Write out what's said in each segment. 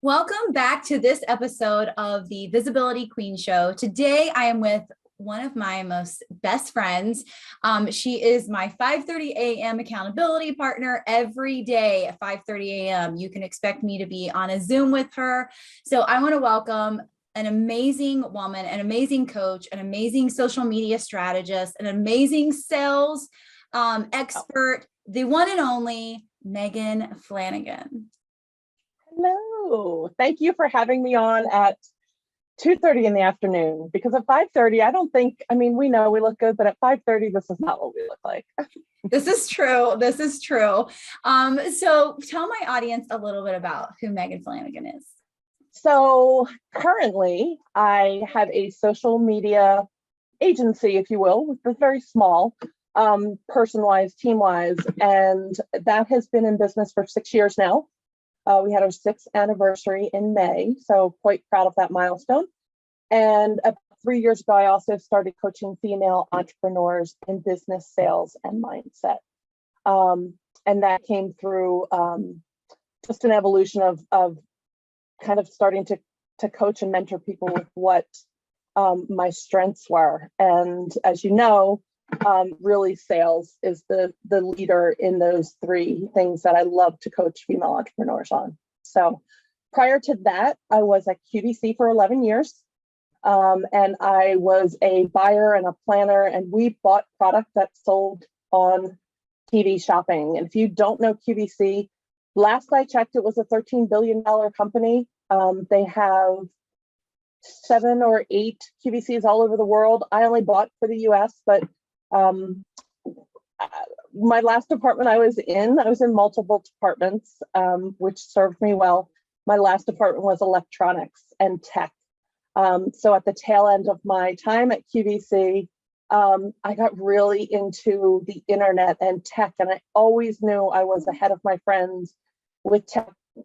Welcome back to this episode of the Visibility Queen Show. Today, I am with one of my most best friends. She is my 5:30 a.m. accountability partner every day at 5:30 a.m. You can expect me to be on a Zoom with her. So I want to welcome an amazing woman, an amazing coach, an amazing social media strategist, an amazing sales expert, the one and only Megan Flanagan. Hello. Thank you for having me on at 2:30 in the afternoon, because at 5:30, I don't think, we know we look good, but at 5:30, this is not what we look like. This is true. This is true. So tell my audience a little bit about who Megan Flanagan is. So currently, I have a social media agency, if you will, it's very small, person-wise, team-wise, and that has been in business for 6 years now. We had our 6th anniversary in May, so quite proud of that milestone. And about 3 years ago, I also started coaching female entrepreneurs in business, sales, and mindset. And that came through just an evolution of kind of starting to coach and mentor people with what my strengths were. And as you know, really sales is the leader in those 3 things that I love to coach female entrepreneurs on. So prior to that, I was at QVC for 11 years. And I was a buyer and a planner, and we bought product that sold on TV shopping. And if you don't know QVC, last I checked, it was a $13 billion company. They have 7 or 8 QVCs all over the world. I only bought for the US, but my last department I was in multiple departments, which served me well. My last department was electronics and tech. So at the tail end of my time at QVC, I got really into the internet and tech, and I always knew I was ahead of my friends with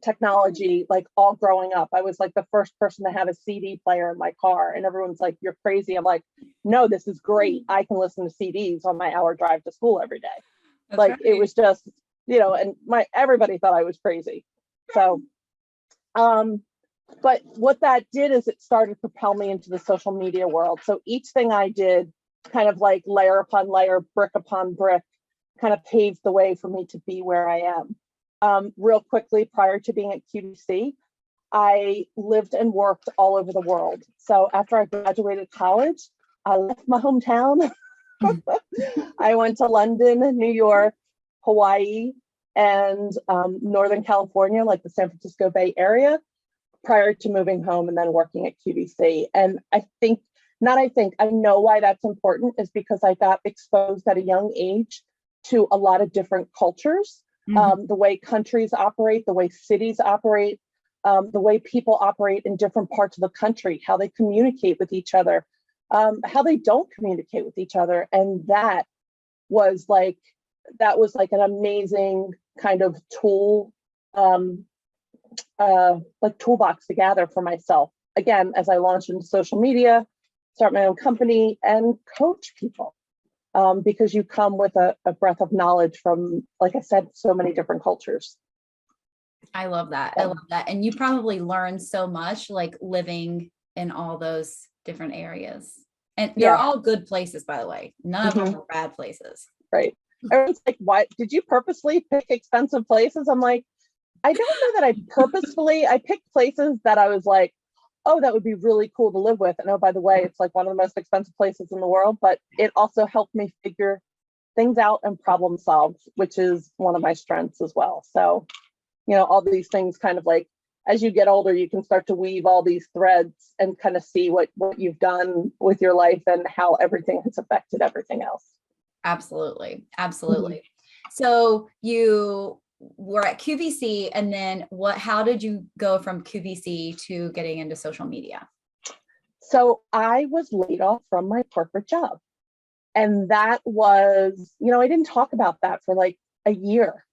technology, like all growing up. I was like the first person to have a CD player in my car, and everyone's like, "You're crazy." I'm like, "No, this is great. I can listen to CDs on my hour drive to school every day." That's like, right. It was just, and everybody thought I was crazy. So, but what that did is it started to propel me into the social media world. So each thing I did, kind of like layer upon layer, brick upon brick, kind of paved the way for me to be where I am. Real quickly, prior to being at QVC, I lived and worked all over the world. So after I graduated college, I left my hometown. I went to London, New York, Hawaii, and Northern California, like the San Francisco Bay Area, prior to moving home and then working at QVC. And I know why that's important is because I got exposed at a young age to a lot of different cultures. The way countries operate, the way cities operate, the way people operate in different parts of the country, how they communicate with each other, how they don't communicate with each other. And that was like an amazing kind of tool, like toolbox to gather for myself. Again, as I launched into social media, start my own company and coach people. Because you come with a breadth of knowledge from, like I said, so many different cultures. I love that. I love that. And you probably learned so much, like living in all those different areas. And they're all good places, by the way. None of them are bad places. Right. Everyone's like, why did you purposely pick expensive places? I'm like, I don't know that I picked places that I was like, oh, that would be really cool to live with. And oh, by the way, it's like one of the most expensive places in the world, but it also helped me figure things out and problem solve, which is one of my strengths as well. So, all these things kind of like, as you get older, you can start to weave all these threads and kind of see what you've done with your life and how everything has affected everything else. Absolutely. Absolutely. So you were at QVC, and then how did you go from QVC to getting into social media? So I was laid off from my corporate job. And that was, I didn't talk about that for like a year.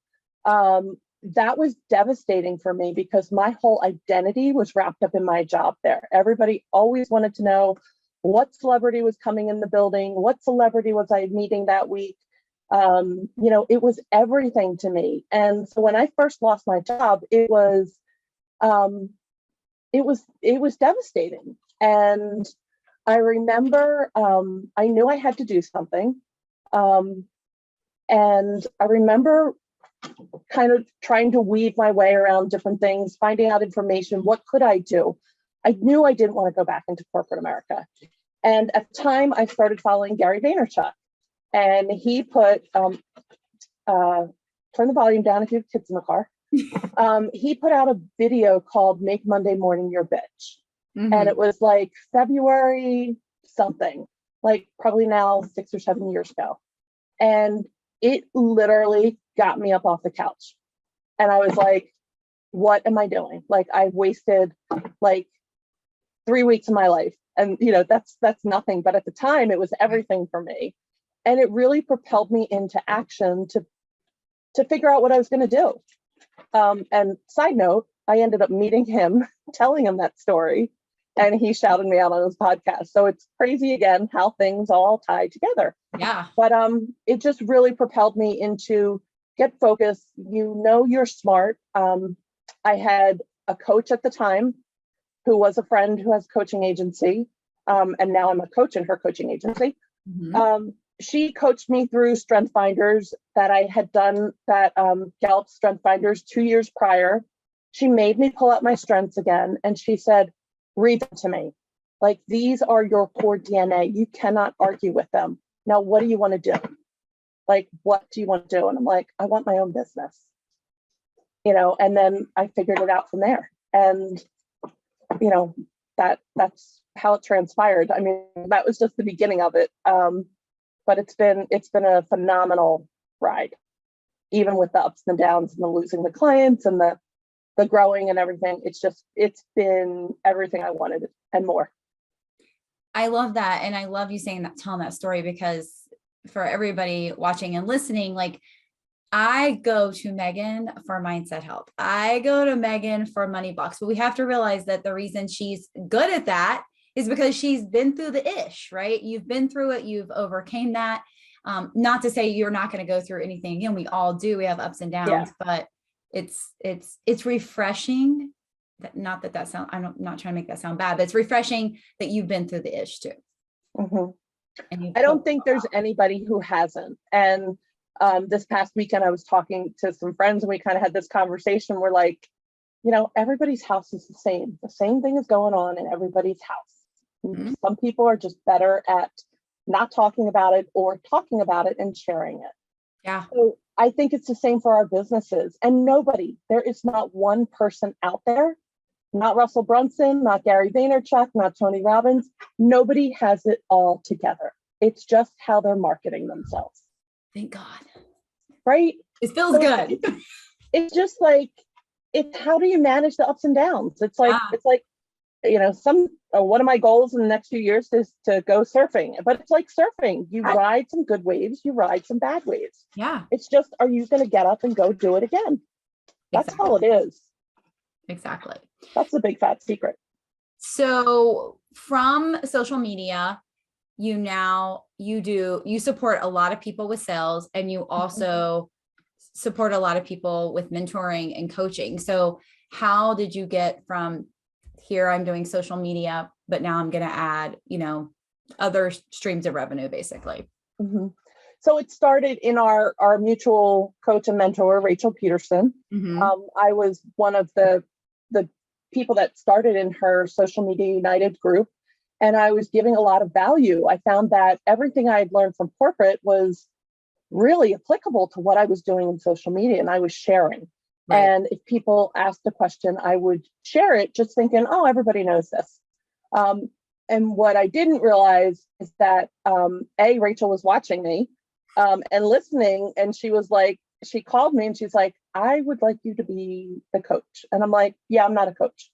That was devastating for me because my whole identity was wrapped up in my job there. Everybody always wanted to know what celebrity was coming in the building, what celebrity was I meeting that week. It was everything to me. And so when I first lost my job, it was it was devastating. And I remember, I knew I had to do something. And I remember kind of trying to weave my way around different things, finding out information. What could I do? I knew I didn't want to go back into corporate America. And at the time, I started following Gary Vaynerchuk, and he put, turn the volume down if you have kids in the car. He put out a video called Make Monday Morning Your Bitch. Mhm. And it was like February something, like probably now 6 or 7 years ago. And it literally got me up off the couch. And I was like, what am I doing? Like, I wasted like 3 weeks of my life. And that's nothing. But at the time, it was everything for me. And it really propelled me into action to figure out what I was going to do. And side note, I ended up meeting him, telling him that story, and he shouted me out on his podcast. So it's crazy again how things all tie together. Yeah. But it just really propelled me into get focused. You're smart. I had a coach at the time who was a friend who has a coaching agency, and now I'm a coach in her coaching agency. Mhm. She coached me through Strength Finders that I had done, that Gallup Strength Finders 2 years prior. She made me pull out my strengths again, and she said, read them to me. Like, these are your core DNA. You cannot argue with them. Now, what do you want to do? Like, what do you want to do? And I'm like, I want my own business. And then I figured it out from there. And, that's how it transpired. I mean, that was just the beginning of it. But it's been a phenomenal ride, even with the ups and downs and the losing the clients and the growing and everything. It's been everything I wanted and more. I love that. And I love you telling that story, because for everybody watching and listening, like, I go to Megan for mindset help. I go to Megan for money blocks, but we have to realize that the reason she's good at that is because she's been through the ish, right? You've been through it. You've overcame that. Not to say you're not going to go through anything again. We all do. We have ups and downs, but it's refreshing. Not that sounds, I'm not trying to make that sound bad, but it's refreshing that you've been through the ish too. Mm-hmm. And I don't think there's anybody who hasn't. And this past weekend, I was talking to some friends, and we kind of had this conversation. We're like, everybody's house is the same. The same thing is going on in everybody's house. Mm-hmm. Some people are just better at not talking about it or talking about it and sharing it. Yeah. So I think it's the same for our businesses. And there is not one person out there, not Russell Brunson, not Gary Vaynerchuk, not Tony Robbins. Nobody has it all together. It's just how they're marketing themselves. Thank God. Right? It feels good. It's just like, how do you manage the ups and downs? It's like, one of my goals in the next few years is to go surfing, but it's like surfing. You ride some good waves, you ride some bad waves. Yeah. It's just, are you going to get up and go do it again? That's all it is. Exactly. That's the big fat secret. So from social media, you support a lot of people with sales, and you also support a lot of people with mentoring and coaching. So how did you get from here, I'm doing social media, but now I'm going to add, other streams of revenue, basically? Mm-hmm. So it started in our mutual coach and mentor, Rachel Peterson. Mm-hmm. I was one of the people that started in her Social Media United group, and I was giving a lot of value. I found that everything I had learned from corporate was really applicable to what I was doing in social media, and I was sharing. Right. And if people asked a question, I would share it, just thinking, oh, everybody knows this. And what I didn't realize is that Rachel was watching me and listening, and she called me and she's like, I would like you to be the coach. And I'm like, yeah, I'm not a coach.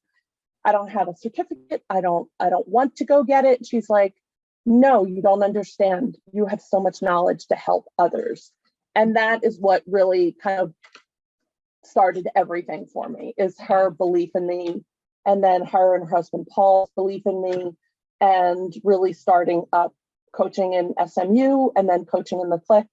I don't have a certificate. I don't want to go get it. She's like, no, you don't understand. You have so much knowledge to help others. And that is what really kind of started everything for me, is her belief in me, and then her and her husband Paul's belief in me, and really starting up coaching in SMU and then coaching in the Click,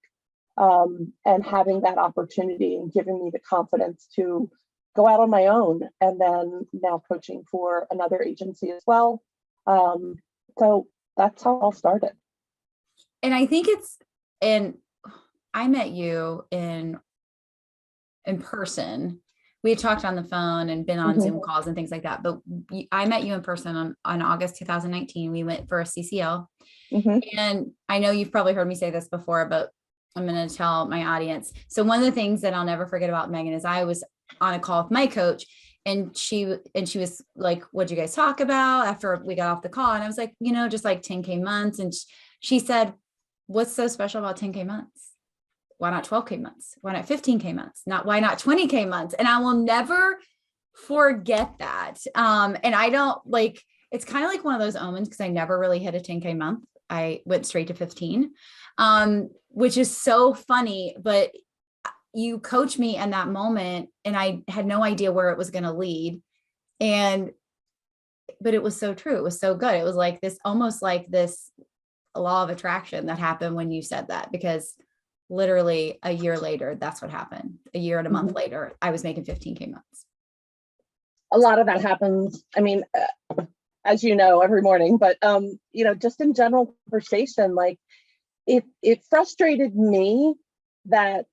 and having that opportunity and giving me the confidence to go out on my own, and then now coaching for another agency as well. So that's how it all started. And I think and I met you in person. We had talked on the phone and been on Zoom calls and things like that, but I met you in person on August 2019. We went for a CCL. And I know you've probably heard me say this before, but I'm going to tell my audience. So one of the things that I'll never forget about Megan is I was on a call with my coach, and she was like, what'd you guys talk about after we got off the call? And I was like, just like 10K months. And she said, what's so special about 10K months? Why not 12K months? Why not 15K months? Why not 20K months? And I will never forget that. And I don't it's kind of like one of those omens, because I never really hit a 10K month. I went straight to 15, which is so funny, but you coached me in that moment and I had no idea where it was going to lead. But it was so true. It was so good. It was like this, almost like this law of attraction that happened when you said that, because literally a year later, that's what happened. A year and a month later, I was making 15K months. A lot of that happens. I mean, as you know, every morning, but, just in general conversation, like it frustrated me that,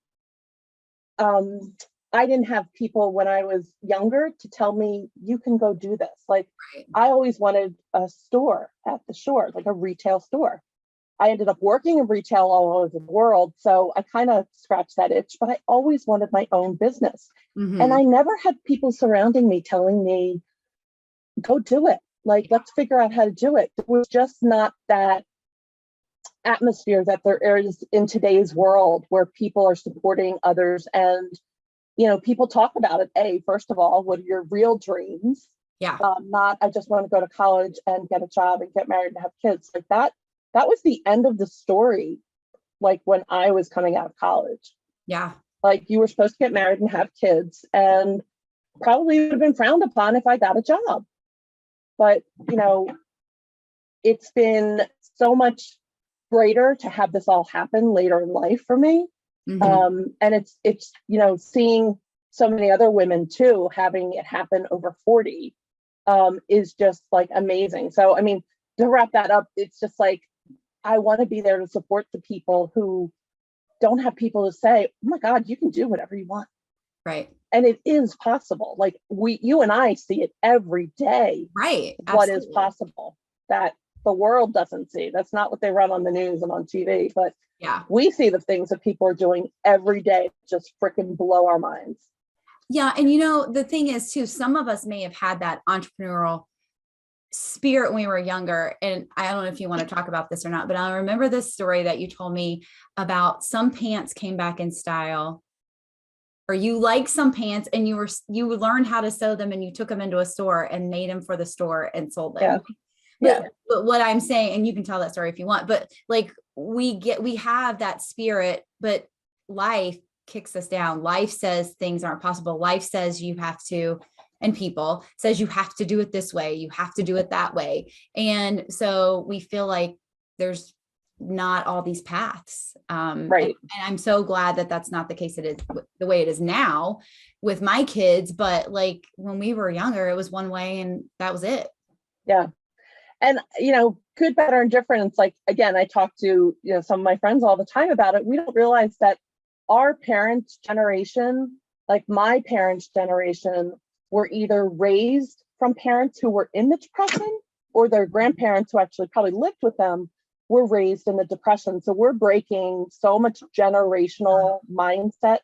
I didn't have people when I was younger to tell me, you can go do this. Like, I always wanted a store at the shore, like a retail store. I ended up working in retail all over the world, so I kind of scratched that itch, but I always wanted my own business. And I never had people surrounding me telling me, go do it. Like, let's figure out how to do it. It was just not that atmosphere that there is in today's world, where people are supporting others. And, people talk about it. First of all, what are your real dreams? Yeah. Not, I just want to go to college and get a job and get married and have kids. Like that was the end of the story. Like when I was coming out of college. Yeah. Like, you were supposed to get married and have kids, and probably would have been frowned upon if I got a job. But, it's been so much greater to have this all happen later in life for me. And it's, seeing so many other women too, having it happen over 40, is just like amazing. So, I mean, to wrap that up, it's just like, I want to be there to support the people who don't have people to say, oh my God, you can do whatever you want. Right. And it is possible. Like you and I see it every day. Right. What is possible that the world doesn't see. That's not what they run on the news and on TV, but yeah, we see the things that people are doing every day, just freaking blow our minds. Yeah. And the thing is too, some of us may have had that entrepreneurial spirit when we were younger. And I don't know if you want to talk about this or not, but I remember this story that you told me about some pants came back in style, or you liked some pants and you learned how to sew them and you took them into a store and made them for the store and sold them. Yeah. But what I'm saying, and you can tell that story if you want, but like we have that spirit, but life kicks us down. Life says things aren't possible. Life says you have to, and people says you have to do it this way. You have to do it that way. And so we feel like there's not all these paths. Right. And I'm so glad that that's not the case. It is the way it is now with my kids. But like when we were younger, it was one way and that was it. Yeah. And, good, better, and different. It's like, again, I talk to, some of my friends all the time about it. We don't realize that our parents' generation, like my parents' generation, were either raised from parents who were in the Depression, or their grandparents who actually probably lived with them were raised in the Depression. So we're breaking so much generational mindset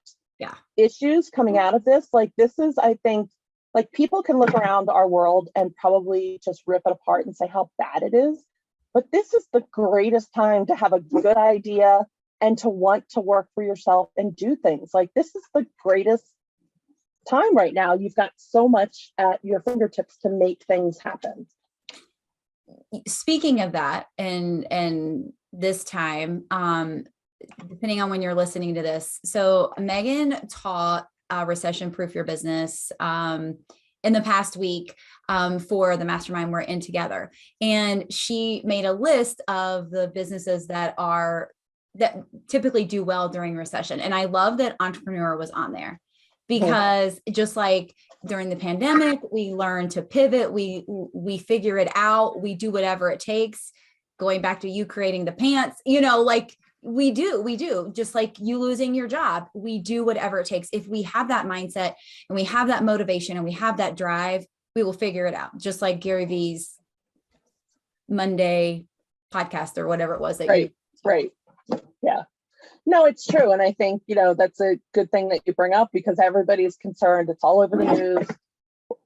issues coming out of this. Like, this is, I think, like, people can look around our world and probably just rip it apart and say how bad it is. But this is the greatest time to have a good idea and to want to work for yourself and do things. Like, this is the greatest time right now. You've got so much at your fingertips to make things happen. Speaking of that, and this time, depending on when you're listening to this, so Megan taught Recession Proof Your Business in the past week for the mastermind we're in together. And she made a list of the businesses that typically do well during recession. And I love that entrepreneur was on there. because just like during the pandemic, we learn to pivot, we figure it out, we do whatever it takes. Going back to you creating the pants, like we do, just like you losing your job, we do whatever it takes. If we have that mindset and we have that motivation and we have that drive, we will figure it out. Just like Gary V's Monday podcast or whatever it was that right. Yeah. No, it's true. And I think, that's a good thing that you bring up because everybody's concerned. It's all over the news.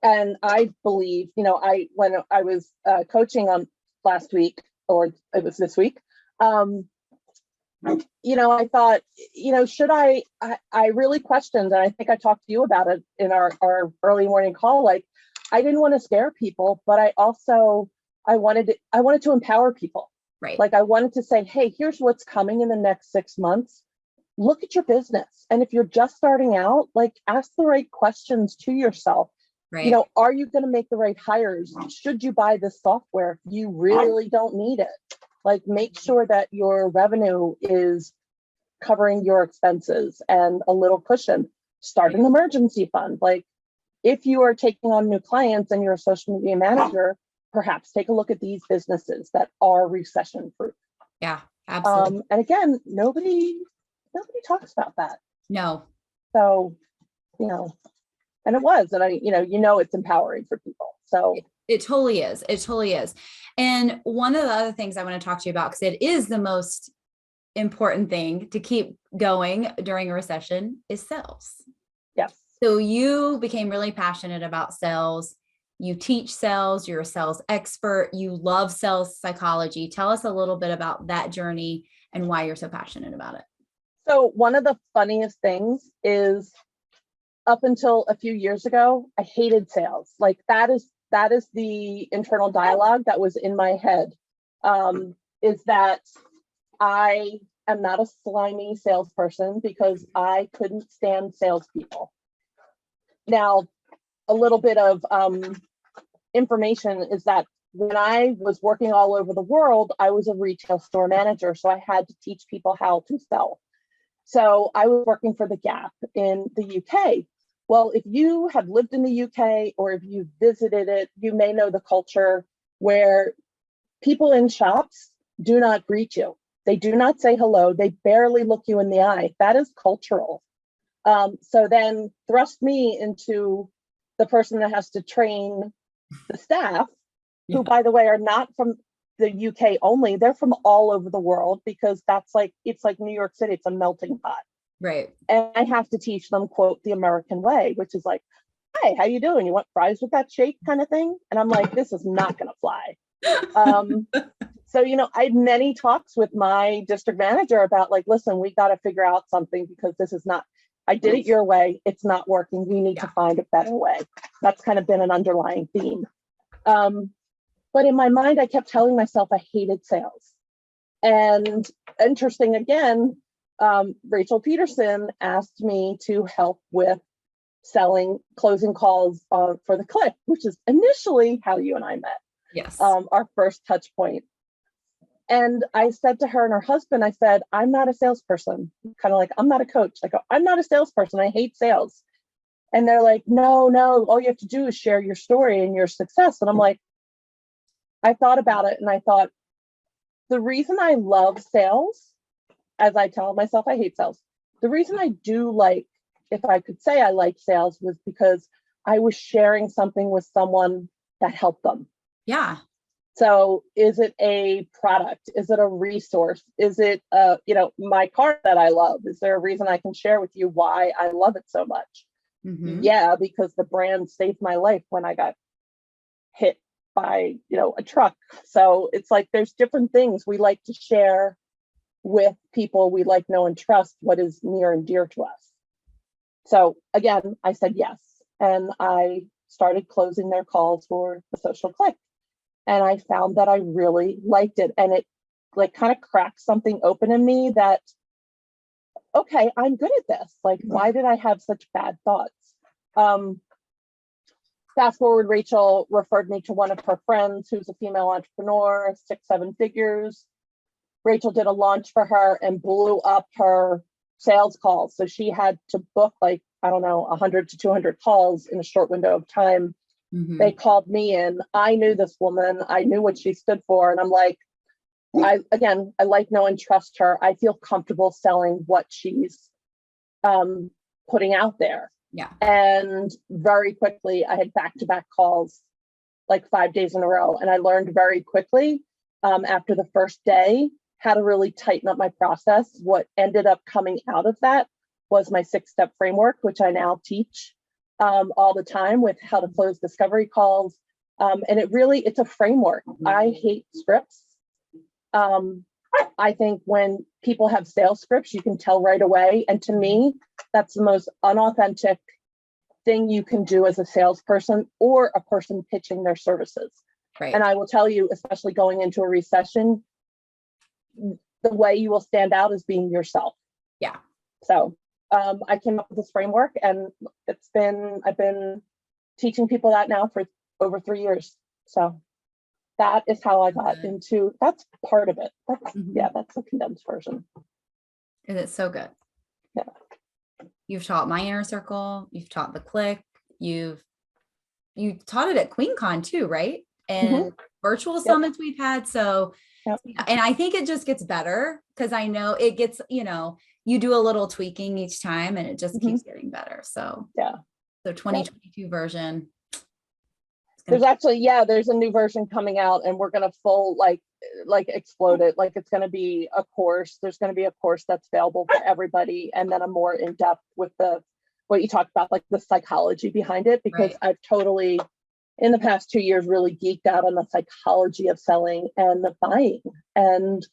And I believe, when I was coaching on last week, or it was this week, I thought, should I really questioned, and I think I talked to you about it in our early morning call. Like, I didn't want to scare people, but I wanted to empower people. Right. Like, I wanted to say, hey, here's what's coming in the next 6 months. Look at your business. And if you're just starting out, like, ask the right questions to yourself. Right. Are you going to make the right hires? Should you buy this software? You really don't need it. Like, make sure that your revenue is covering your expenses and a little cushion. Start an emergency fund. Like, if you are taking on new clients and you're a social media manager, perhaps take a look at these businesses that are recession proof. Yeah, absolutely. And again, nobody talks about that. No. So, and it was, and it's empowering for people. So it totally is. It totally is. And one of the other things I want to talk to you about, because it is the most important thing to keep going during a recession, is sales. Yes. So you became really passionate about sales. You teach sales, you're a sales expert, you love sales psychology. Tell us a little bit about that journey and why you're so passionate about it. So one of the funniest things is, up until a few years ago, I hated sales. Like, that is the internal dialogue that was in my head, is that I am not a slimy salesperson because I couldn't stand salespeople. Now, a little bit of information is that when I was working all over the world, I was a retail store manager. So I had to teach people how to sell. So I was working for the Gap in the UK. Well, if you have lived in the UK or if you visited it, you may know the culture where people in shops do not greet you. They do not say hello. They barely look you in the eye. That is cultural. So then thrust me into the person that has to train the staff, who, by the way, are not from the UK only. They're from all over the world, because it's like New York City. It's a melting pot. Right. And I have to teach them, quote, the American way, which is like, hi, how you doing? You want fries with that shake kind of thing? And I'm like, this is not going to fly. So, I had many talks with my district manager about, like, listen, we got to figure out something, because this is not, I did it your way. It's not working. We need to find a better way. That's kind of been an underlying theme. But in my mind, I kept telling myself I hated sales. And interesting again, Rachel Peterson asked me to help with closing calls for the Click, which is initially how you and I met. Yes. Our first touch point. And I said to her and her husband, I said, I'm not a salesperson. Kind of like, I'm not a coach. I go, I'm not a salesperson. I hate sales. And they're like, no, all you have to do is share your story and your success. And I'm like, I thought about it, and I thought, the reason I love sales, as I tell myself I hate sales, the reason I do like, if I could say I like sales, was because I was sharing something with someone that helped them. Yeah. So is it a product? Is it a resource? Is it, my car that I love? Is there a reason I can share with you why I love it so much? Mm-hmm. Yeah, because the brand saved my life when I got hit by, a truck. So it's like, there's different things we like to share with people we like, know, and trust, what is near and dear to us. So again, I said yes. And I started closing their calls for the social click. And I found that I really liked it. And it like kind of cracked something open in me that, okay, I'm good at this. Like, why did I have such bad thoughts? Fast forward, Rachel referred me to one of her friends who's a female entrepreneur, 6-7 figures. Rachel did a launch for her and blew up her sales calls. So she had to book like I don't know, 100 to 200 calls in a short window of time. They called me in. I knew this woman. I knew what she stood for. And I'm like, I like, know, and trust her. I feel comfortable selling what she's putting out there. Yeah. And very quickly, I had back-to-back calls, like 5 days in a row. And I learned very quickly after the first day how to really tighten up my process. What ended up coming out of that was my 6-step framework, which I now teach all the time, with how to close discovery calls. And it's a framework. I hate scripts. I think when people have sales scripts, you can tell right away. And to me, that's the most unauthentic thing you can do as a salesperson or a person pitching their services. Right. And I will tell you, especially going into a recession, the way you will stand out is being yourself. Yeah. So I came up with this framework, and I've been teaching people that now for over 3 years. So that is how I got into, that's part of it. That's the condensed version. And it's so good. Yeah. You've taught my inner circle, you've taught the click, you taught it at QueenCon too, right? And virtual summits we've had. So, and I think it just gets better, because I know it gets, you do a little tweaking each time and it just keeps getting better. So so 2022 version. There's actually, there's a new version coming out, and we're going to full like explode it. Like, it's going to be a course. There's going to be a course that's available for everybody. And then a more in-depth with what you talked about, like the psychology behind it, because I've totally, in the past 2 years, really geeked out on the psychology of selling and the buying. And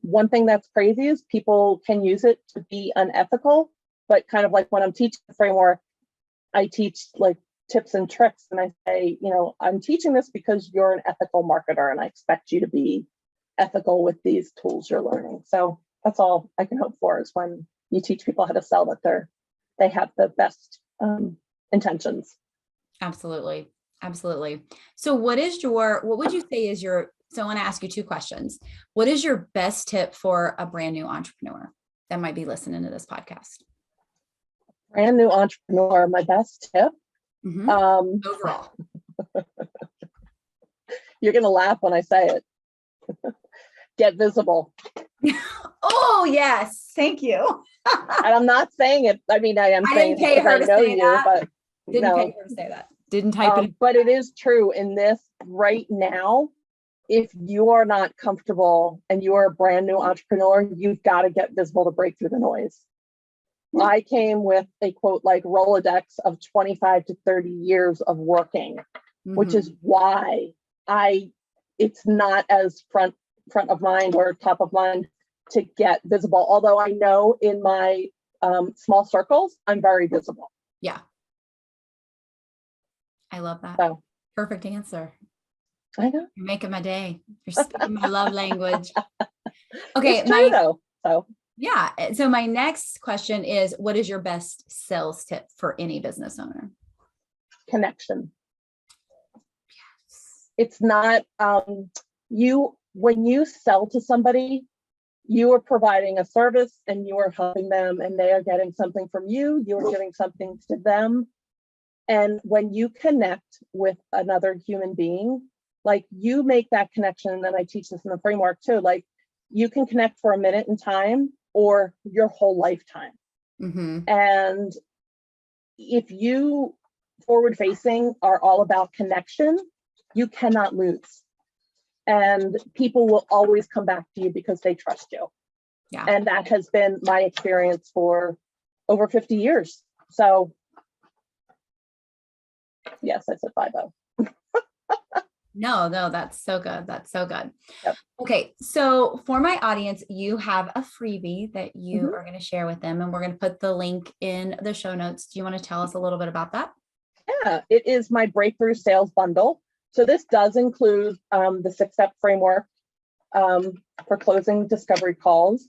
one thing that's crazy is people can use it to be unethical, but kind of like when I'm teaching the framework, I teach like tips and tricks. And I say, I'm teaching this because you're an ethical marketer, and I expect you to be ethical with these tools you're learning. So that's all I can hope for, is when you teach people how to sell, that they have the best intentions. Absolutely. Absolutely. So what would you say is so I want to ask you 2 questions. What is your best tip for a brand new entrepreneur that might be listening to this podcast? Brand new entrepreneur, my best tip. Overall. You're going to laugh when I say it. Get visible. Oh, yes. Thank you. And I'm not saying it. I mean, I am saying it because I know you, but didn't pay her to say that. Didn't type it. But it is true in this right now. If you are not comfortable and you are a brand new entrepreneur, you've got to get visible to break through the noise. I came with a quote like Rolodex of 25 to 30 years of working, which is why it's not as front of mind or top of mind to get visible. Although I know in my small circles, I'm very visible. Yeah. I love that. So, perfect answer. I know. You're making my day. You're speaking my love language. Okay. It's true, though. So. Yeah. So my next question is, what is your best sales tip for any business owner? Connection. Yes. It's not, when you sell to somebody, you are providing a service and you are helping them, and they are getting something from you. You're giving something to them. And when you connect with another human being, like, you make that connection. And then I teach this in the framework too. Like, you can connect for a minute in time or your whole lifetime. And if you forward facing are all about connection, you cannot lose. And people will always come back to you because they trust you. Yeah. And that has been my experience for over 50 years. So yes, I said 5-0. No, that's so good. That's so good. Yep. Okay. So for my audience, you have a freebie that you are going to share with them, and we're going to put the link in the show notes. Do you want to tell us a little bit about that? Yeah, it is my breakthrough sales bundle. So this does include the 6-step framework for closing discovery calls.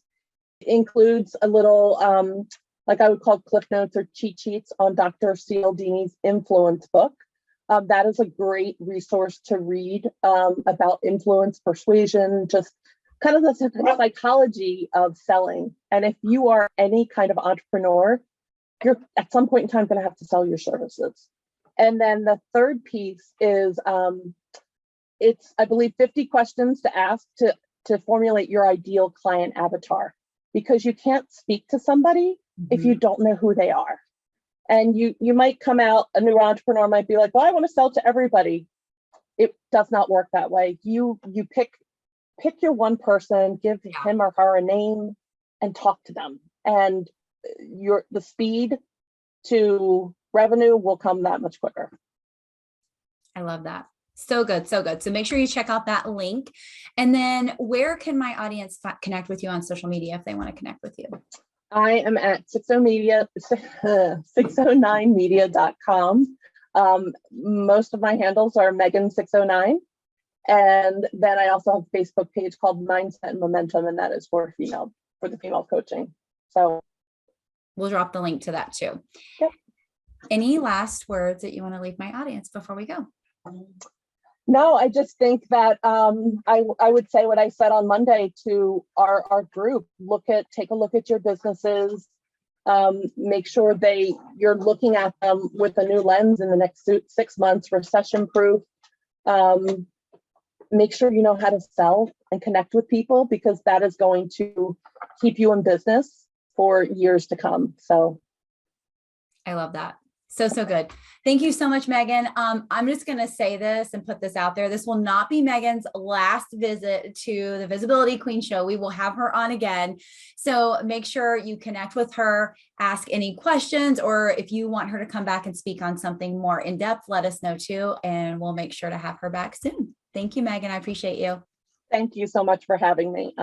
It includes a little, like I would call cliff notes or cheat sheets on Dr. Cialdini's influence book. That is a great resource to read about influence, persuasion, just kind of the psychology of selling. And if you are any kind of entrepreneur you're at some point in time going to have to sell your services. And then the third piece is it's, I believe, 50 questions to ask to formulate your ideal client avatar, because you can't speak to somebody if you don't know who they are. And you might come out, a new entrepreneur might be like, well, I want to sell to everybody. It does not work that way. You pick your one person, give him or her a name, and talk to them. And the speed to revenue will come that much quicker. I love that. So good. So good. So make sure you check out that link. And then where can my audience connect with you on social media if they want to connect with you? I am at 609media.com. Most of my handles are Megan609. And then I also have a Facebook page called Mindset and Momentum, and that is for the female coaching. So we'll drop the link to that too. Yep. Any last words that you want to leave my audience before we go? No, I just think that I would say what I said on Monday to our group. Take a look at your businesses. Make sure you're looking at them with a new lens in the next 6 months, recession proof. Make sure you know how to sell and connect with people, because that is going to keep you in business for years to come. So I love that. So good. Thank you so much, Megan. I'm just going to say this and put this out there. This will not be Megan's last visit to the Visibility Queen Show. We will have her on again. So make sure you connect with her, ask any questions, or if you want her to come back and speak on something more in depth, let us know too. And we'll make sure to have her back soon. Thank you, Megan. I appreciate you. Thank you so much for having me.